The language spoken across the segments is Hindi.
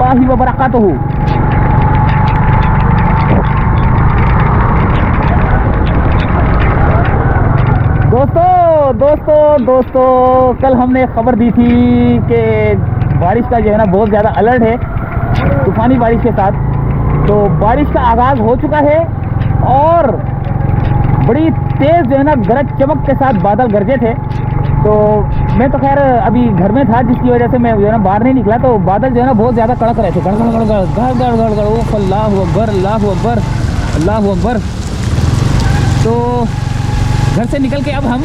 वरहमतुल्लाहि व बरकातुहू। दोस्तों कल हमने खबर दी थी कि बारिश का जो है ना बहुत ज़्यादा अलर्ट है, तूफानी बारिश के साथ। तो बारिश का आगाज़ हो चुका है और बड़ी तेज़ जो है ना गरज चमक के साथ बादल गरजे थे। तो मैं तो खैर अभी घर में था, जिसकी वजह से मैं जो है ना बाहर नहीं निकला। तो बादल जो है ना बहुत ज़्यादा कड़क रहे थे, गड़ गड़ गड़ गड़ गड़ गड़ गड़ गड़। ओह अल्लाहु अकबर अल्लाहु अकबर अल्लाहु अकबर। तो घर से निकल के अब हम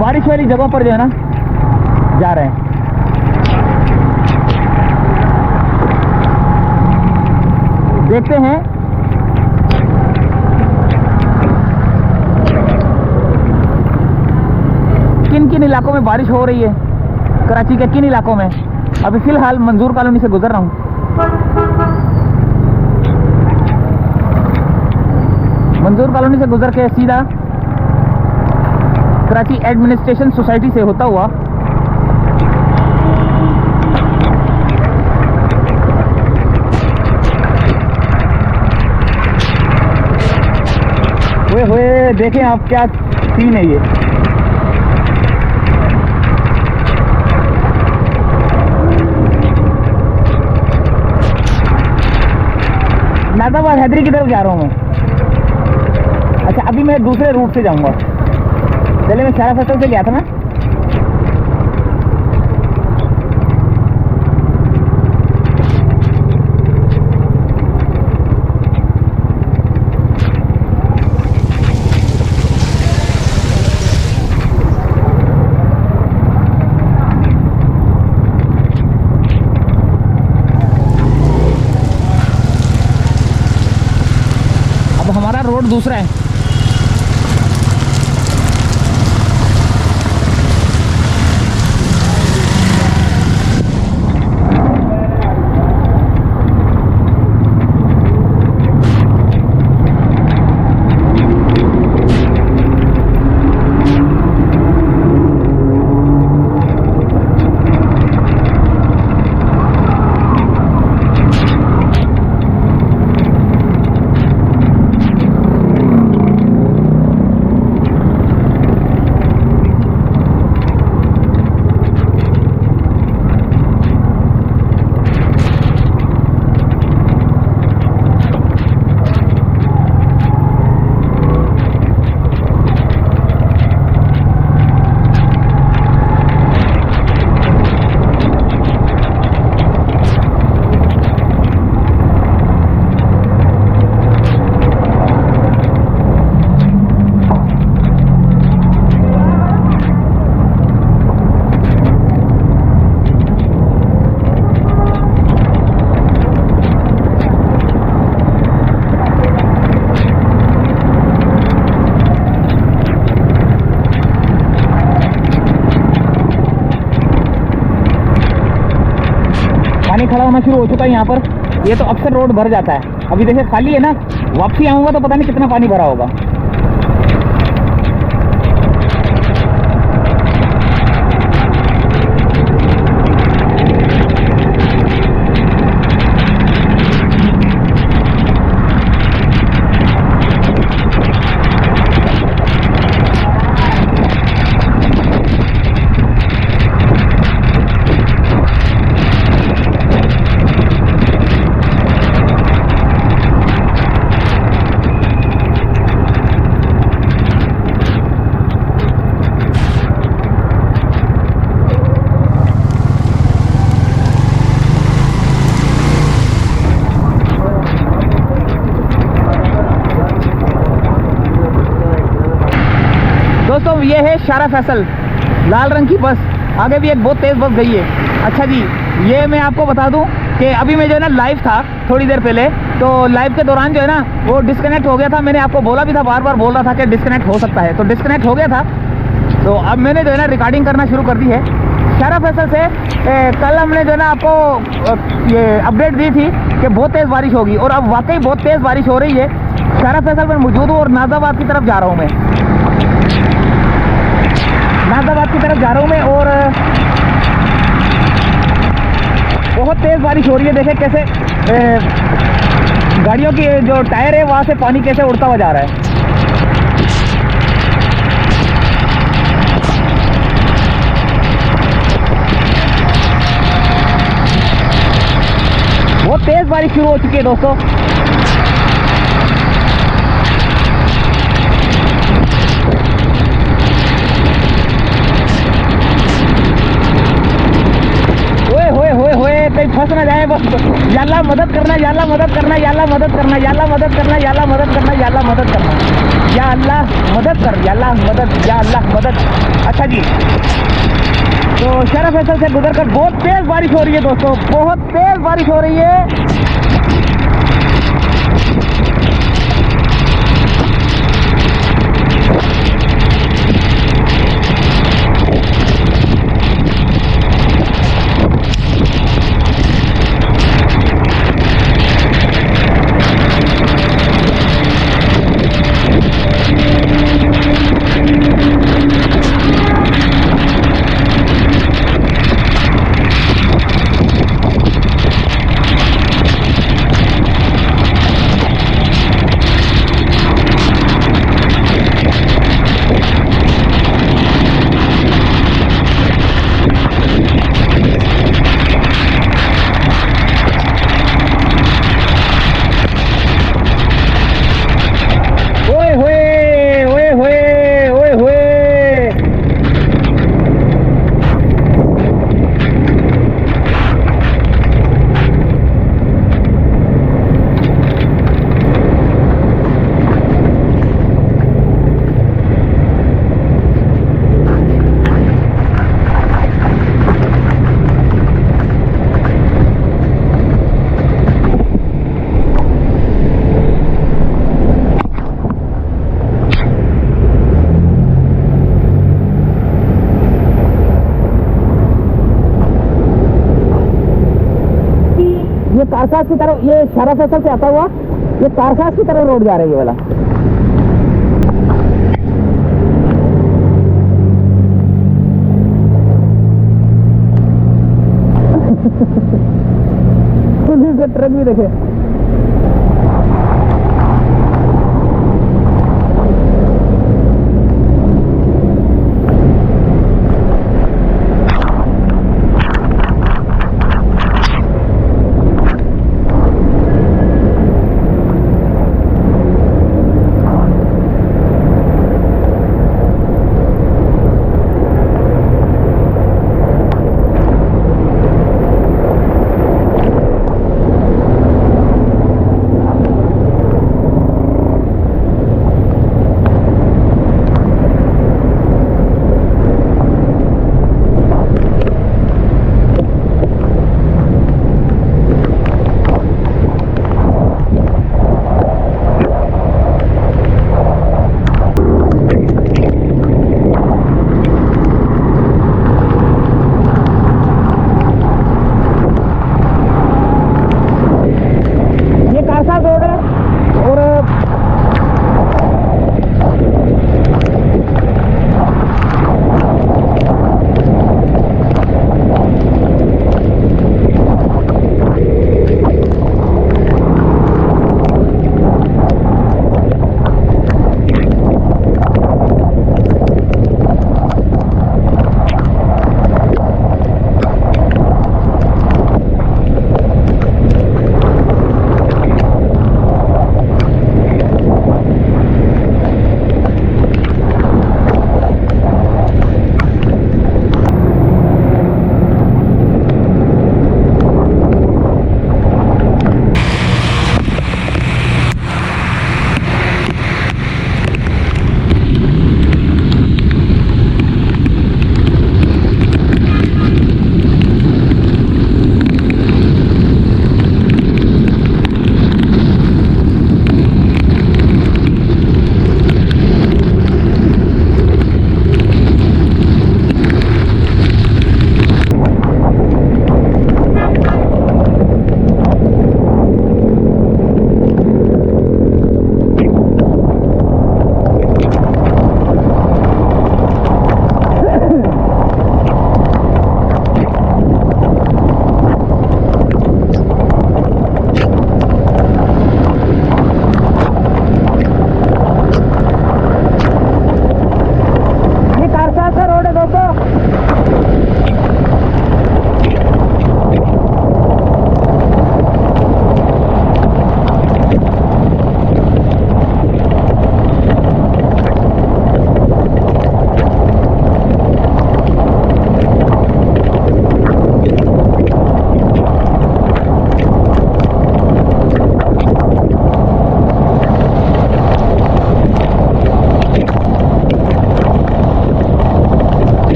बारिश वाली जगह पर जो है ना जा रहे हैं। देखते हैं किन किन इलाकों में बारिश हो रही है, कराची के किन इलाकों में। अभी फिलहाल मंजूर कॉलोनी से गुजर रहा हूँ। मंजूर कॉलोनी से गुजर के सीधा कराची एडमिनिस्ट्रेशन सोसाइटी से होता हुआ हुए देखें आप क्या सीन है ये। नाजाबाद हैदरी की तरफ जा रहा हूँ मैं। अच्छा अभी मैं दूसरे रूट से जाऊंगा। पहले मैं शारा फैसल से गया था ना। अब हमारा रोड दूसरा है। पानी खड़ा होना शुरू हो चुका है यहाँ पर। ये तो अक्सर रोड भर जाता है। अभी देखिए खाली है ना, वापसी आऊँगा तो पता नहीं कितना पानी भरा होगा। दोस्तों ये है शारा फैसल, लाल रंग की बस। आगे भी एक बहुत तेज़ बस गई है। अच्छा जी, ये मैं आपको बता दूं कि अभी मैं जो है ना लाइव था थोड़ी देर पहले। तो लाइव के दौरान जो है ना वो डिस्कनेक्ट हो गया था। मैंने आपको बोला भी था, बार बार बोल रहा था कि डिस्कनेक्ट हो सकता है। तो डिस्कनेक्ट हो गया था। तो अब मैंने जो है ना रिकॉर्डिंग करना शुरू कर दी है शारा फैसल से। कल हमने जो है ना आपको ये अपडेट दी थी कि बहुत तेज़ बारिश होगी, और अब वाकई बहुत तेज़ बारिश हो रही है। शारा फैसल में मौजूद हूँ और नाजाबाद की तरफ जा रहा हूँ मैं। नाजाबाद की तरफ जा रहा हूँ मैं। और बहुत तेज़ बारिश हो रही है। देखें कैसे गाड़ियों की जो टायर है वहाँ से पानी कैसे उड़ता हुआ जा रहा है। बहुत तेज़ बारिश शुरू हो चुकी है दोस्तों। कहीं फंस ना जाए बस। या अल्लाह मदद करना, या अल्लाह मदद करना, या अल्लाह मदद करना, या अल्लाह मदद करना, या अल्लाह मदद करना, या अल्लाह मदद करना, या अल्लाह मदद कर, या अल्लाह मदद, या अल्लाह मदद। अच्छा जी, तो शारा फैसल से गुजर कर बहुत तेज़ बारिश हो रही है दोस्तों, बहुत तेज़ बारिश हो रही है। ये कारखास की तरफ, ये शारा फैसल से आता हुआ ये कारखास की तरफ रोड जा रही है वाला। पुलिस का ट्रक भी देखे।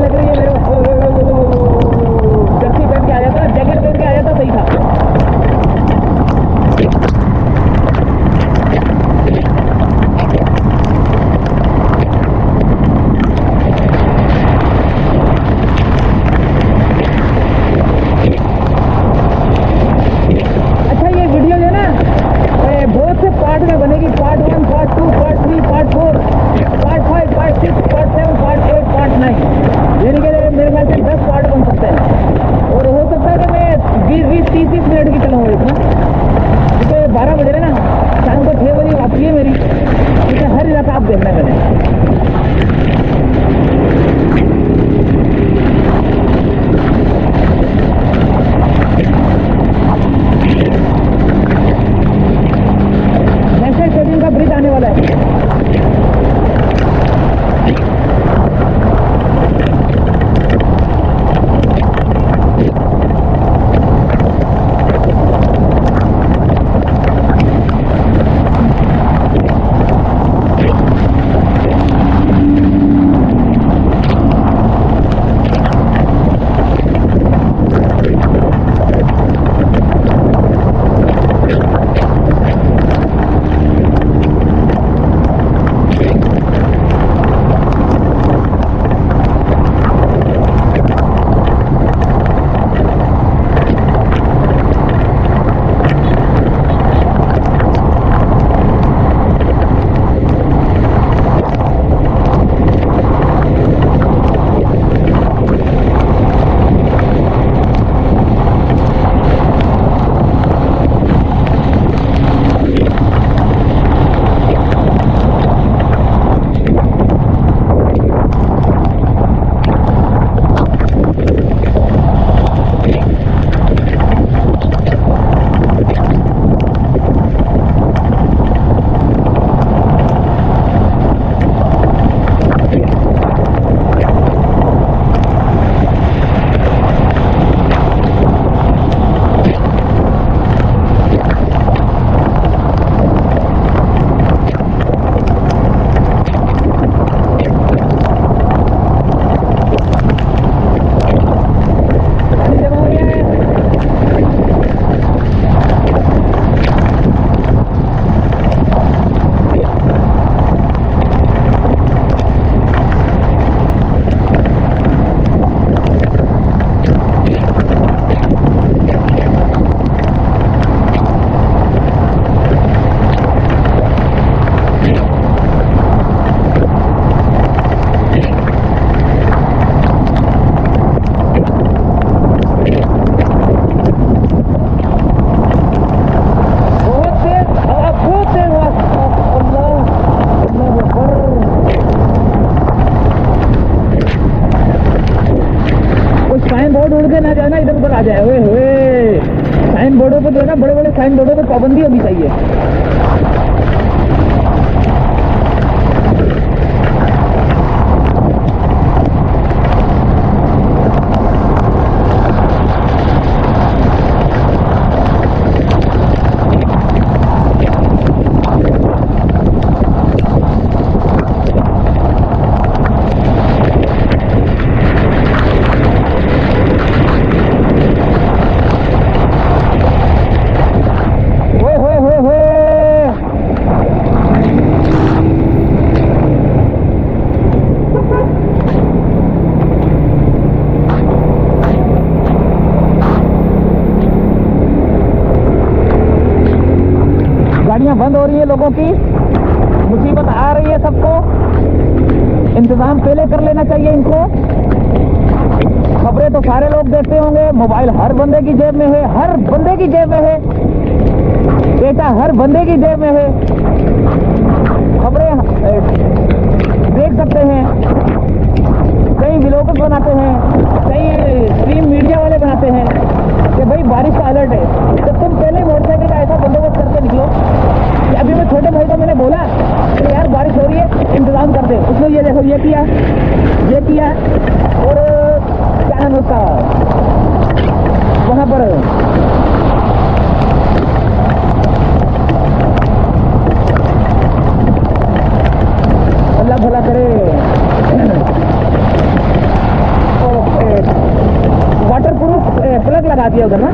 लग रही है मेरे को। जर्सी पहन के आ जाता, जैकेट पहन के आ जाता, सही था। अच्छा ये वीडियो जो है ना बहुत से पार्ट में बनेगी। Part 1, part 2, part 3, part 4, part 5, part 6, part 7, part 8, part 9, यानी कि मेरे ख्याल से 10 पार्ट बन सकते हैं। और हो सकता है कि मैं 20-30 मिनट की चलाऊँ इसमें, क्योंकि 12 बज रहे ना, शाम को 6 बजे वापसी है मेरी, क्योंकि हर इलाका आप देखना मैंने। नेशनल स्टेडियम का ब्रिज आने वाला है। ना जाना, इधर उधर आ जाए। ओए होए, साइन बोर्डों पर जो है ना, बड़े बड़े साइन बोर्डों पर पाबंदी होनी चाहिए। गाड़ियाँ बंद हो रही है, लोगों की मुसीबत आ रही है सबको। इंतजाम पहले कर लेना चाहिए इनको। खबरें तो सारे लोग देखते होंगे, मोबाइल हर बंदे की जेब में है, हर बंदे की जेब में है, डेटा हर बंदे की जेब में है। खबरें देख सकते हैं, कई व्लॉगर्स बनाते हैं, कई स्ट्रीम मीडिया वाले बनाते हैं कि भाई बारिश का अलर्ट है, तो तुम पहले मोटरसाइकिल का ऐसा बंदोबस्त करके निकलो कि अभी मैं छोटे भाई को मैंने बोला कि यार बारिश हो रही है, इंतजाम कर दे। उसने ये देखो ये किया और क्या नाम उसका वहाँ पर अल्लाह भला करे। लगा दिया उधर ना,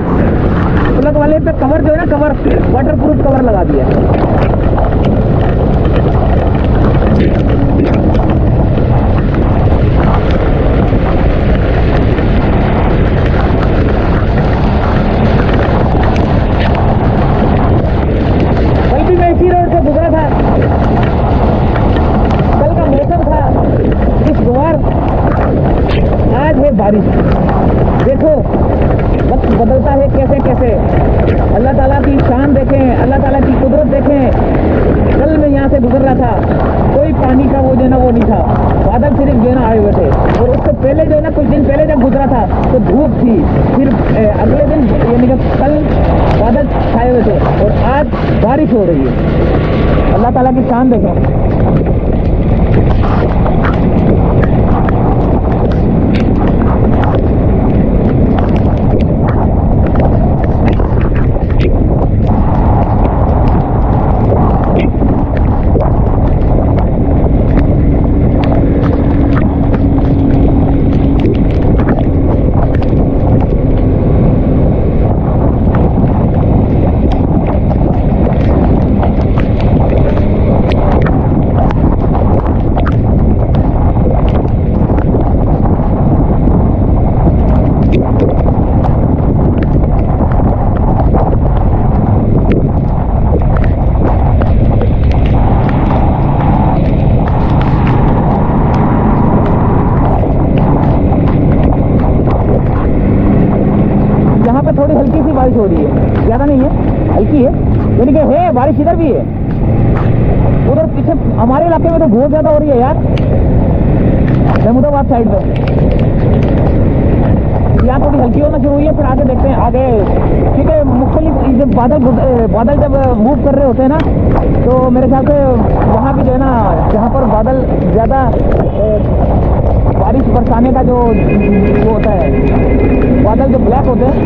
प्लग वाले पे कवर जो है ना, कवर वाटर प्रूफ कवर लगा दिया। कल भी मैं इसी रोड से गुजरा था, कल का मौसम था खुशगवार, आज है बारिश। देखो वक्त बदलता है कैसे कैसे, अल्लाह ताला की शान देखें, अल्लाह ताला की कुदरत देखें। कल मैं यहाँ से गुजर रहा था, कोई पानी का वो जो है ना वो नहीं था, बादल सिर्फ जो है ना आए हुए थे। और उससे पहले जो है ना कुछ दिन पहले जब गुजरा था तो धूप थी, फिर अगले दिन यानी कि कल बादल छाए हुए थे और आज बारिश हो रही है। अल्लाह ताला की शान देखें। थोड़ी हल्की सी बारिश हो रही है, ज़्यादा नहीं है, हल्की है, यानी कि है बारिश इधर भी है। उधर पीछे हमारे इलाके में तो बहुत ज़्यादा हो रही है यार, महमूदाबाद साइड पे। यहाँ थोड़ी हल्की होना शुरू हुई है, फिर आगे देखते हैं आगे, क्योंकि मुख्तलिफ जब बादल जब मूव कर रहे होते हैं ना, तो मेरे ख्याल से वहाँ भी जो है ना, जहाँ पर बादल ज़्यादा बारिश बरसाने का जो वो होता है, बादल जो ब्लैक होते हैं